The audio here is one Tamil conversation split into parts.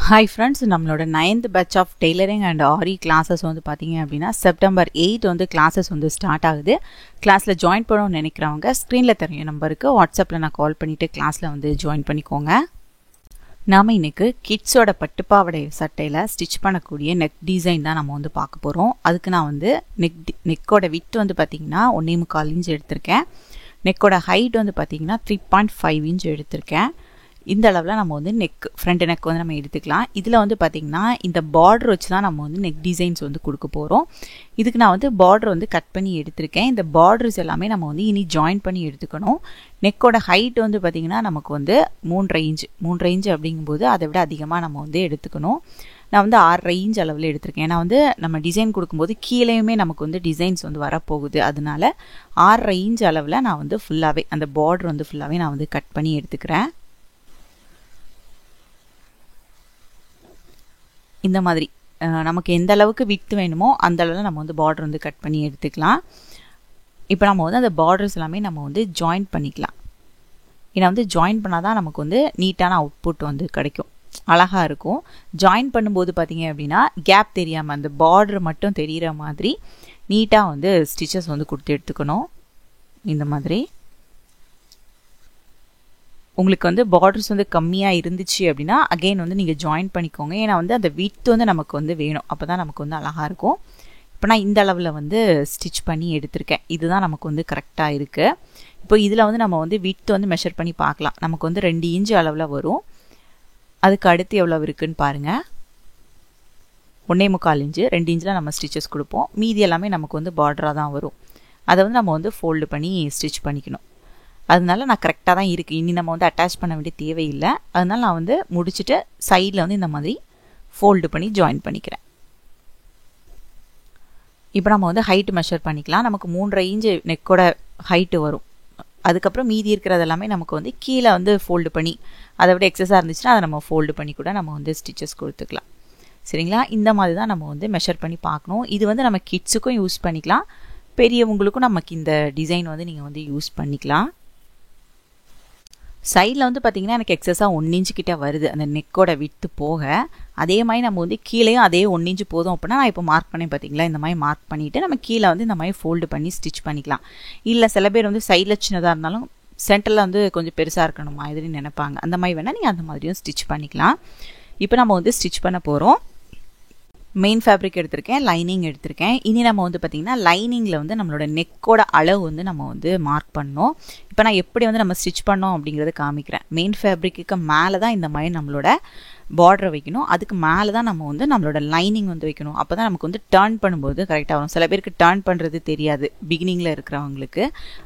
ஹாய் ஃப்ரெண்ட்ஸ், நம்மளோட 9th batch of tailoring and aari classes வந்து பார்த்தீங்க அப்படின்னா செப்டம்பர் 8 வந்து கிளாஸஸ் வந்து ஸ்டார்ட் ஆகுது. கிளாஸில் ஜாயின் பண்ணணும்னு நினைக்கிறவங்க ஸ்க்ரீனில் தெரிய நம்பருக்கு வாட்ஸ்அப்பில் நான் கால் பண்ணிவிட்டு கிளாஸில் வந்து ஜாயின் பண்ணிக்கோங்க. நாம் இன்றைக்கி கிட்ஸோட பட்டுப்பாவடை சட்டையில் ஸ்டிச் பண்ணக்கூடிய நெக் டிசைன் தான் நம்ம வந்து பார்க்க போகிறோம். அதுக்கு நான் வந்து நெக்கோட விட் வந்து பார்த்திங்கன்னா 1.25 இன்ச் எடுத்திருக்கேன். நெக்கோட ஹைட் வந்து பார்த்திங்கன்னா 3.5 இன்ச் எடுத்திருக்கேன். இந்த அளவில் நம்ம வந்து ஃப்ரண்ட் நெக் வந்து நம்ம எடுத்துக்கலாம். இதில் வந்து பார்த்திங்கன்னா இந்த பார்டர் வச்சு தான் நம்ம வந்து நெக் டிசைன்ஸ் வந்து கொடுக்க போகிறோம். இதுக்கு நான் வந்து பார்டர் வந்து கட் பண்ணி எடுத்திருக்கேன். இந்த பார்டர்ஸ் எல்லாமே நம்ம வந்து இனி ஜாயின் பண்ணி எடுத்துக்கணும். நெக்கோட ஹைட் வந்து பார்த்திங்கன்னா நமக்கு வந்து 3.5 இன்ச் அப்படிங்கும்போது அதை விட அதிகமாக நம்ம வந்து எடுத்துக்கணும். நான் வந்து 6.5 இன்ச் அளவில் எடுத்திருக்கேன். ஏன்னா வந்து நம்ம டிசைன் கொடுக்கும்போது கீழேயுமே நமக்கு வந்து டிசைன்ஸ் வந்து வரப்போகுது. அதனால 6.5 இன்ச் அளவில் நான் வந்து ஃபுல்லாகவே அந்த பார்டர் வந்து ஃபுல்லாகவே நான் வந்து கட் பண்ணி எடுத்துக்கிறேன். இந்த மாதிரி நமக்கு எந்த அளவுக்கு வித்து வேணுமோ அந்த அளவில் நம்ம வந்து பார்டர் வந்து கட் பண்ணி எடுத்துக்கலாம். இப்போ நம்ம வந்து அந்த பார்டர்ஸ் எல்லாமே நம்ம வந்து ஜாயின் பண்ணிக்கலாம். ஏன்னா வந்து ஜாயின் பண்ணால் தான் நமக்கு வந்து நீட்டான அவுட்புட் வந்து கிடைக்கும், அழகாக இருக்கும். ஜாயின் பண்ணும்போது பார்த்தீங்க அப்படின்னா கேப் தெரியாமல் அந்த பார்டர் மட்டும் தெரிகிற மாதிரி நீட்டாக வந்து ஸ்டிச்சஸ் வந்து கொடுத்து எடுத்துக்கணும். இந்த மாதிரி உங்களுக்கு வந்து பார்டர்ஸ் வந்து கம்மியாக இருந்துச்சு அப்படின்னா அகெயின் வந்து நீங்கள் ஜாயின் பண்ணிக்கோங்க. ஏன்னா வந்து அந்த வித் வந்து நமக்கு வந்து வேணும், அப்போ தான் நமக்கு வந்து அழகாக இருக்கும். இப்போ நான் இந்த அளவில் வந்து ஸ்டிச் பண்ணி எடுத்திருக்கேன். இதுதான் நமக்கு வந்து கரெக்டாக இருக்குது. இப்போ இதில் வந்து நம்ம வந்து வித் வந்து மெஷர் பண்ணி பார்க்கலாம். நமக்கு வந்து 2 இன்ச் அளவில் வரும். அதுக்கு அடுத்து எவ்வளோ இருக்குதுன்னு பாருங்கள். 1.25 இன்ச்சு, 2 இன்ச்சில் நம்ம ஸ்டிச்சஸ் கொடுப்போம். மீதி எல்லாமே நமக்கு வந்து பார்டராக தான் வரும். அதை வந்து நம்ம வந்து ஃபோல்டு பண்ணி ஸ்டிச் பண்ணிக்கணும். அதனால நான் கரெக்டாக தான் இருக்குது. இனி நம்ம வந்து அட்டாச் பண்ண வேண்டிய தேவையில்லை. அதனால நான் வந்து முடிச்சுட்டு சைடில் வந்து இந்த மாதிரி ஃபோல்டு பண்ணி ஜாயின் பண்ணிக்கிறேன். இப்போ நம்ம வந்து ஹைட்டு மெஷர் பண்ணிக்கலாம். நமக்கு 3.5 இன்ச்சு நெக்கோட ஹைட்டு வரும். அதுக்கப்புறம் மீதி இருக்கிறது எல்லாமே நமக்கு வந்து கீழே வந்து ஃபோல்டு பண்ணி அதை விட எக்ஸஸாக இருந்துச்சுன்னா அதை நம்ம ஃபோல்டு பண்ணி கூட நம்ம வந்து ஸ்டிச்சஸ் கொடுத்துக்கலாம். சரிங்களா? இந்த மாதிரி தான் நம்ம வந்து மெஷர் பண்ணி பார்க்கணும். இது வந்து நம்ம கிட்ஸுக்கும் யூஸ் பண்ணிக்கலாம், பெரியவங்களுக்கும் நமக்கு இந்த டிசைன் வந்து நீங்கள் வந்து யூஸ் பண்ணிக்கலாம். சைடில் வந்து பார்த்திங்கன்னா எனக்கு எக்ஸஸாக 1 இன்ச்சு கிட்ட வருது அந்த நெக்கோட விட்டு போக. அதே மாதிரி நம்ம வந்து கீழேயும் அதே 1 இன்ச்சு போதும் அப்படின்னா நான் இப்போ மார்க் பண்ணேன் பார்த்தீங்களா, இந்த மாதிரி மார்க் பண்ணிவிட்டு நம்ம கீழே வந்து இந்த மாதிரி ஃபோல்டு பண்ணி ஸ்டிச் பண்ணிக்கலாம். இல்லை சில பேர் வந்து சைடில் சின்னதாக இருந்தாலும் சென்டரில் வந்து கொஞ்சம் பெருசாக இருக்கணுமா இதுன்னு நினைப்பாங்க. அந்த மாதிரி வேணால் நீங்கள் அந்த மாதிரியும் ஸ்டிச் பண்ணிக்கலாம். இப்போ நம்ம வந்து ஸ்டிச் பண்ண போகிறோம். மெயின் ஃபேப்ரிக் எடுத்திருக்கேன், லைனிங் எடுத்திருக்கேன். இனி நம்ம வந்து பார்த்திங்கன்னா லைனிங்கில் வந்து நம்மளோட நெக்கோட அளவு வந்து நம்ம வந்து மார்க் பண்ணோம். இப்போ நான் எப்படி வந்து நம்ம ஸ்டிச் பண்ணோம் அப்படிங்கிறத காமிக்கிறேன். மெயின் ஃபேப்ரிக்கு மேலே தான் இந்த மாதிரி நம்மளோட பார்டரை வைக்கணும். அதுக்கு மேலே தான் நம்ம வந்து நம்மளோட லைனிங் வந்து வைக்கணும். அப்போ தான் நமக்கு வந்து டர்ன் பண்ணும்போது கரெக்டாக வரும். சில பேருக்கு டர்ன் பண்ணுறது தெரியாது பிகினிங்கில் இருக்கிறவங்களுக்கு,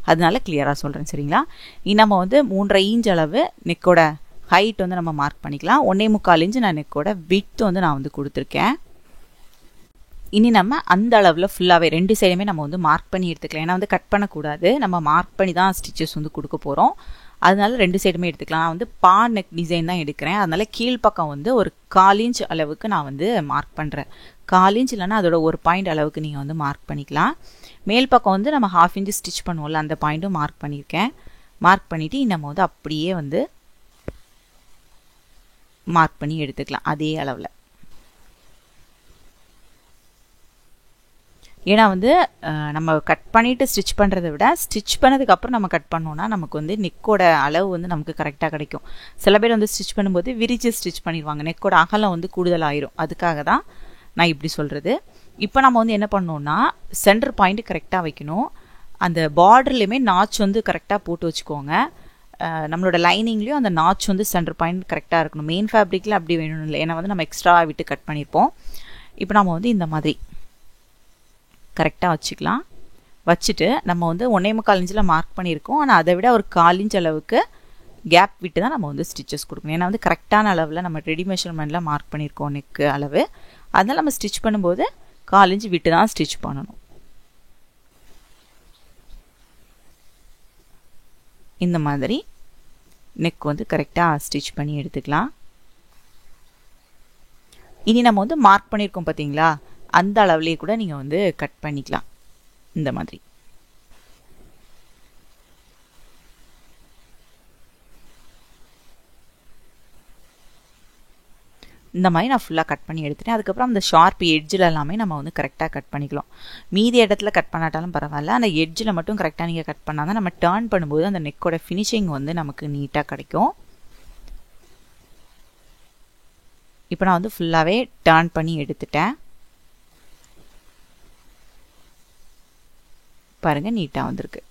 அதனால கிளியராக சொல்கிறேன். சரிங்களா? இனி நம்ம வந்து 3.5 இன்ச் அளவு நெக்கோட ஹைட் வந்து நம்ம மார்க் பண்ணிக்கலாம். 1.25 இன்ச் நான் நெக்கோட விட்த் வந்து நான் வந்து கொடுத்துருக்கேன். இனி நம்ம அந்த அளவில் ஃபுல்லாகவே 2 சைடுமே நம்ம வந்து மார்க் பண்ணி எடுத்துக்கலாம். ஏன்னா வந்து கட் பண்ணக்கூடாது, நம்ம மார்க் பண்ணி தான் ஸ்டிச்சஸ் வந்து கொடுக்க போகிறோம். அதனால 2 சைடுமே எடுத்துக்கலாம். நான் வந்து பா நெக் டிசைன் தான் எடுக்கிறேன். அதனால கீழ்ப்பக்கம் வந்து ஒரு 1/4 இன்ச் அளவுக்கு நான் வந்து மார்க் பண்ணுறேன். 1/4 இன்ச் இல்லைன்னா அதோட ஒரு பாயிண்ட் அளவுக்கு நீங்கள் வந்து மார்க் பண்ணிக்கலாம். மேல் பக்கம் வந்து நம்ம 1/2 இன்ச் ஸ்டிச் பண்ணுவோம்ல, அந்த பாயிண்ட்டும் மார்க் பண்ணியிருக்கேன். மார்க் பண்ணிவிட்டு நம்ம வந்து அப்படியே வந்து மார்க் பண்ணி எடுத்துக்கலாம் அதே அளவில். ஏன்னா வந்து நம்ம கட் பண்ணிவிட்டு ஸ்டிச் பண்ணுறத விட ஸ்டிச் பண்ணதுக்கப்புறம் நம்ம கட் பண்ணோன்னா நமக்கு வந்து நெக்கோட அளவு வந்து நமக்கு கரெக்டாக கிடைக்கும். சில பேர் வந்து ஸ்டிச் பண்ணும்போது விரிச்சு ஸ்டிச் பண்ணிடுவாங்க, நெக்கோட அகலம் வந்து கூடுதலாயிரும். அதுக்காக தான் நான் இப்படி சொல்கிறது. இப்போ நம்ம வந்து என்ன பண்ணோன்னா சென்டர் பாயிண்ட் கரெக்டாக வைக்கணும். அந்த பார்டர்லேயுமே நாச் வந்து கரெக்டாக போட்டு வச்சுக்கோங்க. நம்மளோட லைனிங்லேயும் அந்த நாச் வந்து சென்டர் பாயிண்ட் கரெக்டாக இருக்கணும். மெயின் ஃபேப்ரிக்கில் அப்படி வேணும் இல்லை, ஏன்னா வந்து நம்ம எக்ஸ்ட்ரா விட்டு கட் பண்ணியிருப்போம். இப்போ நம்ம வந்து இந்த மாதிரி கரெக்டாக வச்சுக்கலாம். வச்சுட்டு நம்ம வந்து 1.25 இன்ச்சில் மார்க் பண்ணியிருக்கோம். ஆனால் அதை விட ஒரு 1/4 இன்ச் அளவுக்கு கேப் விட்டு தான் நம்ம வந்து ஸ்டிச்சஸ் கொடுக்கணும். ஏன்னா வந்து கரெக்டான அளவில் நம்ம ரெடி மெஷர்மெண்ட்டில் மார்க் பண்ணியிருக்கோம் நெக்கு அளவு. அதனால் நம்ம ஸ்டிச் பண்ணும்போது 1/4 இன்ச் விட்டு தான் ஸ்டிச் பண்ணணும். இந்த மாதிரி நெக் வந்து கரெக்டாக ஸ்டிச் பண்ணி எடுத்துக்கலாம். இனி நம்ம வந்து மார்க் பண்ணியிருக்கோம் பார்த்தீங்களா, அந்த அளவுலேயே கூட நீங்கள் வந்து கட் பண்ணிக்கலாம். இந்த மாதிரி இந்த மாதிரி நான் ஃபுல்லாக கட் பண்ணி எடுத்துட்டேன். அதுக்கப்புறம் அந்த ஷார்ப் எட்ஜில் எல்லாமே நம்ம வந்து கரெக்டாக கட் பண்ணிக்கலாம். மீதி இடத்துல கட் பண்ணாட்டாலும் பரவாயில்ல, அந்த எட்ஜில் மட்டும் கரெக்டாக நீங்கள் கட் பண்ணால் தான் நம்ம டர்ன் பண்ணும்போது அந்த நெக்கோட ஃபினிஷிங் வந்து நமக்கு நீட்டாக கிடைக்கும். இப்போ நான் வந்து ஃபுல்லாகவே டர்ன் பண்ணி எடுத்துட்டேன். பாருங்கள், நீட்டாக வந்திருக்கு.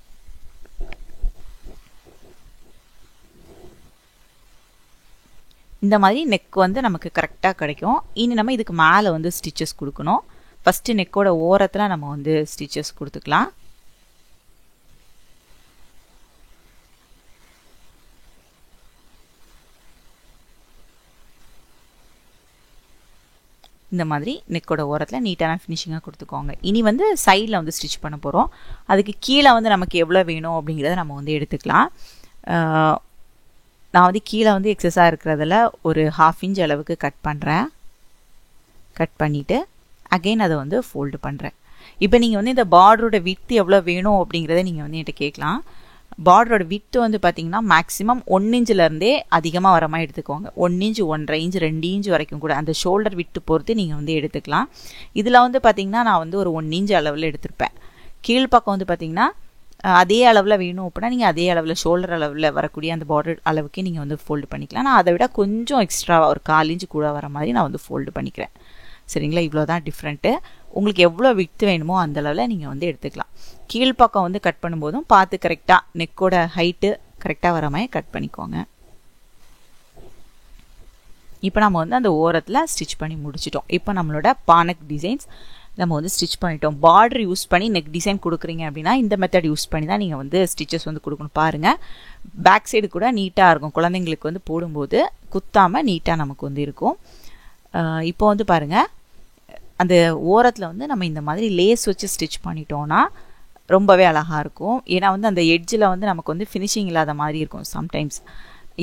இந்த மாதிரி நெக் வந்து நமக்கு கரெக்டாக கிடைக்கும். இனி நம்ம இதுக்கு மேலே வந்து ஸ்டிச்சஸ் கொடுக்கணும். ஃபஸ்ட்டு நெக்கோட ஓரத்தில் நம்ம வந்து ஸ்டிச்சஸ் கொடுத்துக்கலாம். இந்த மாதிரி நெக்கோட ஓரத்தில் நீட்டான ஃபினிஷிங்காக கொடுத்துக்கோங்க. இனி வந்து சைடில் வந்து ஸ்டிச் பண்ண போகிறோம். அதுக்கு கீழே வந்து நமக்கு எவ்வளோ வேணும் அப்படிங்கிறத நம்ம வந்து எடுத்துக்கலாம். நான் வந்து கீழே வந்து எக்ஸஸாக இருக்கிறதுல ஒரு 1/2 இன்ச் அளவுக்கு கட் பண்ணுறேன். கட் பண்ணிவிட்டு அகெயின் அதை வந்து ஃபோல்டு பண்ணுறேன். இப்போ நீங்கள் வந்து இந்த பார்டரோட விட்த் எவ்வளோ வேணும் அப்படிங்கிறத நீங்கள் வந்து என்கிட்ட கேட்கலாம். பார்டரோட விட்த் வந்து பார்த்தீங்கன்னா மேக்ஸிமம் 1 இன்ச்சிலேருந்தே அதிகமாக வர மாதிரி எடுத்துக்கோங்க. 1 இன்ச், 1.5 இன்ச், 2 இன்ச் வரைக்கும் கூட அந்த ஷோல்டர் விட்டு பொறுத்து நீங்கள் வந்து எடுத்துக்கலாம். இதில் வந்து பார்த்தீங்கன்னா நான் வந்து ஒரு 1 இன்ச் அளவில் எடுத்திருப்பேன். கீழ்ப்பக்கம் வந்து பார்த்தீங்கன்னா அதே அளவில் வேணும் அப்படின்னா நீங்கள் அதே அளவில் ஷோல்டர் அளவில் வரக்கூடிய அந்த பார்டர் அளவுக்கு நீங்கள் வந்து ஃபோல்டு பண்ணிக்கலாம். நான் அதை விட கொஞ்சம் எக்ஸ்ட்ராவாக ஒரு 1/4 இன்ச் கூட வர மாதிரி நான் வந்து ஃபோல்டு பண்ணிக்கிறேன். சரிங்களா? இவ்வளோ தான் டிஃப்ரெண்ட்டு. உங்களுக்கு எவ்வளோ விட்த் வேணுமோ அந்த அளவில் நீங்கள் வந்து எடுத்துக்கலாம். கீழ்ப்பக்கம் வந்து கட் பண்ணும்போதும் பார்த்து கரெக்டாக நெக்கோட ஹைட்டு கரெக்டாக வர மாதிரி கட் பண்ணிக்கோங்க. இப்போ நம்ம வந்து அந்த ஓரத்தில் ஸ்டிச் பண்ணி முடிச்சிட்டோம். இப்போ நம்மளோட பானக் டிசைன்ஸ் நம்ம வந்து ஸ்டிச் பண்ணிட்டோம். பார்டர் யூஸ் பண்ணி நெக் டிசைன் கொடுக்குறீங்க அப்படின்னா இந்த மெத்தட் யூஸ் பண்ணி தான் நீங்கள் வந்து ஸ்டிச்சஸ் வந்து கொடுக்கணும். பாருங்கள், பேக் சைடு கூட நீட்டாக இருக்கும். குழந்தைங்களுக்கு வந்து போடும்போது குத்தாமல் நீட்டாக நமக்கு வந்து இருக்கும். இப்போ வந்து பாருங்கள், அந்த ஓரத்தில் வந்து நம்ம இந்த மாதிரி லேஸ் வச்சு ஸ்டிச் பண்ணிட்டோன்னா ரொம்பவே அழகாக இருக்கும். ஏன்னா வந்து அந்த எட்ஜில் வந்து நமக்கு வந்து ஃபினிஷிங் இல்லாத மாதிரி இருக்கும் சம்டைம்ஸ்.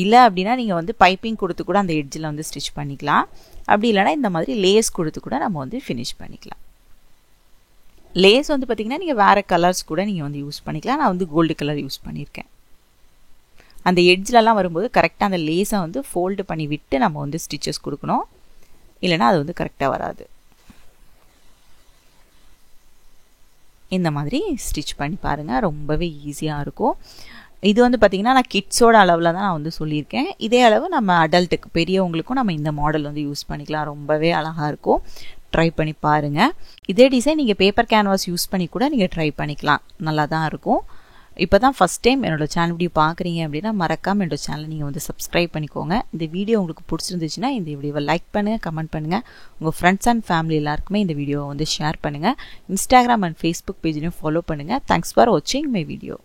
இல்லை அப்படின்னா நீங்கள் வந்து பைப்பிங் கொடுத்து கூட அந்த எட்ஜில் வந்து ஸ்டிச் பண்ணிக்கலாம். அப்படி இல்லைனா இந்த மாதிரி லேஸ் கொடுத்து கூட நம்ம வந்து ஃபினிஷ் பண்ணிக்கலாம். லேஸ் வந்து பார்த்திங்கன்னா நீங்கள் வேறு கலர்ஸ் கூட நீங்கள் வந்து யூஸ் பண்ணிக்கலாம். நான் வந்து கோல்டு கலர் யூஸ் பண்ணியிருக்கேன். அந்த எட்ஜிலலாம் வரும்போது கரெக்டாக அந்த லேஸை வந்து ஃபோல்டு பண்ணி விட்டு நம்ம வந்து ஸ்டிச்சஸ் கொடுக்கணும். இல்லைனா அது வந்து கரெக்டாக வராது. இந்த மாதிரி ஸ்டிச் பண்ணி பாருங்கள், ரொம்பவே ஈஸியாக இருக்கும். இது வந்து பார்த்திங்கன்னா நான் கிட்ஸோட அளவில் தான் நான் வந்து சொல்லியிருக்கேன். இதே அளவு நம்ம அடல்ட்டுக்கு பெரியவங்களுக்கும் நம்ம இந்த மாடல் வந்து யூஸ் பண்ணிக்கலாம். ரொம்பவே அழகாக இருக்கும். ட்ரை பண்ணி பாருங்கள். இதே டிசைன் நீங்கள் பேப்பர் கேன்வாஸ் யூஸ் பண்ணி கூட நீங்கள் ட்ரை பண்ணிக்கலாம். நல்லா தான் இருக்கும். இப்போ தான் ஃபஸ்ட் டைம் என்னோடய சேனல் வீடியோ பார்க்குறீங்க அப்படின்னா மறக்காமல் என்னோடய சேனலை நீங்கள் வந்து சப்ஸ்கிரைப் பண்ணிக்கோங்க. இந்த வீடியோ உங்களுக்கு பிடிச்சிருந்துச்சுன்னா இந்த வீடியோவை லைக் பண்ணுங்கள், கமெண்ட் பண்ணுங்கள். உங்கள் ஃப்ரெண்ட்ஸ் அண்ட் ஃபேமிலி எல்லாருக்குமே இந்த வீடியோவை வந்து ஷேர் பண்ணுங்கள். இன்ஸ்டாகிராம் அண்ட் ஃபேஸ்புக் பேஜ்லையும் ஃபாலோ பண்ணுங்கள். தேங்க்ஸ் ஃபார் வாட்சிங் மை வீடியோ.